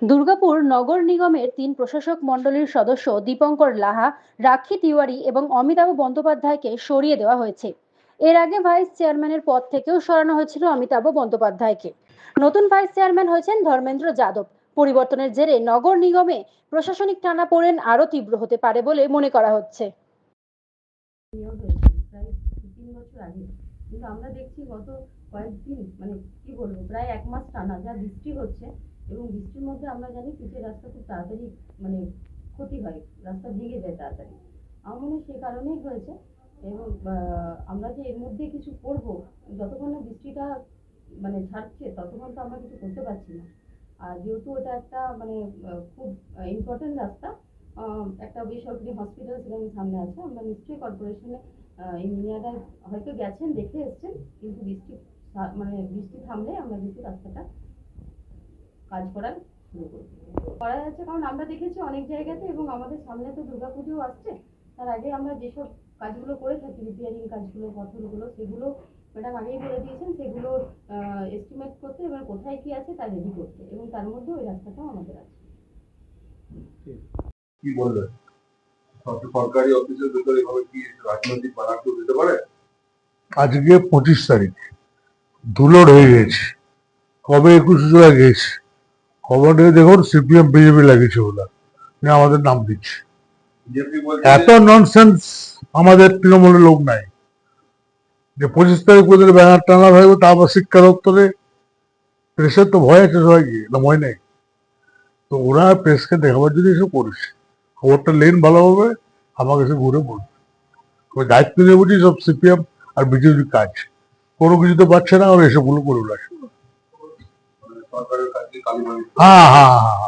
দুর্গাপুর নগর নিগমের 3 প্রশাসক মণ্ডলীর সদস্য দীপঙ্কর লাহা, রাক্ষী তিওয়ারি এবং অমিতাভ বন্দ্যোপাধ্যায়কে সরিয়ে দেওয়া হয়েছে। এর আগে ভাইস চেয়ারম্যানের পদ থেকেও সরানো হয়েছিল অমিতাভ বন্দ্যোপাধ্যায়কে। নতুন ভাইস চেয়ারম্যান হয়েছেন ধর্মেন্দ্র যাদব। পরিবর্তনের জেরে নগর নিগমে প্রশাসনিক টানাপোড়েন আরো তীব্র হতে পারে বলে মনে করা হচ্ছে। নিয়োগ হয়েছে প্রায় 3 বছর আগে, কিন্তু আমরা দেখছি গত কয়েকদিন কি বলবো, প্রায় 1 মাস টানা যা বৃষ্টি হচ্ছে, এবং বৃষ্টির মধ্যে আমরা জানি পিচের রাস্তা খুব তাড়াতাড়ি মানে ক্ষতি হয়, রাস্তা ভেঙে যায় তাড়াতাড়ি। আমার মনে হয় সে কারণেই হয়েছে। এবং আমরা যে এর মধ্যে কিছু করব, যতক্ষণ না বৃষ্টিটা ছাড়ছে ততক্ষণ তো আমরা কিছু করতে পারছি না। আর যেহেতু ওটা একটা খুব ইম্পর্টেন্ট রাস্তা, একটা বেসরকারি হসপিটাল সেখানে সামনে আছে, আমরা নিশ্চয়ই কর্পোরেশনে ইঞ্জিনিয়াররা হয়তো গেছেন, দেখে এসছেন, কিন্তু বৃষ্টি থামলে আমরা কিন্তু রাস্তাটা কাজ করার শুরু করব। করা যাচ্ছে কারণ আমরা দেখেছি অনেক জায়গাতে, এবং আমাদের সামনে তো দুর্গাপুজোও আসছে। তার আগে আমরা যেসব কাজগুলো করে থাকি, রিপেয়ারিং কাজগুলো, পথরগুলো, সেগুলো ম্যাডাম আগেই বলে দিয়েছেন, সেগুলো এস্টিমেট করতে, এবার কোথায় কি আছে তা রেডি করতে, এবং তার মধ্যে ওই রাস্তাটাও আমাদের আছে। কি বলবেন, সরকারি অফিসের ভেতরে এভাবে কি রাজনৈতিক বাধা কেউ দিতে পারে? আজকে 25 তারিখ, ধুলোড় হয়ে গেছে। কবে 21 জুলাই গেছে, খবরে দেখুন সিপিএম বিজেপি লাগিয়েছে বলে আমাদের নাম দিচ্ছে। এত ননসেন্স আমাদের তৃণমূলের লোক নাই যে 25 তারিখ পর্যন্ত ব্যানার টানা থাকবে, তারপর শিক্ষা দপ্তরে প্রেসের তো ভয় আছে সবাইকে, না ভয় নেই। তো ওরা প্রেসকে দেখাবার জন্য এসব করেছে। খবরটা লেন ভালোভাবে, আমাকে এসে ঘুরে বলবে। ওই দায়িত্ব নিয়ে বুঝি সব সিপিএম আর বিজেপির কাজ, কোনো কিছু তো পাচ্ছে না, ওরা এসবগুলো করে আসবে। সরকারের কাছে কালী হ্যাঁ হ্যাঁ হ্যাঁ,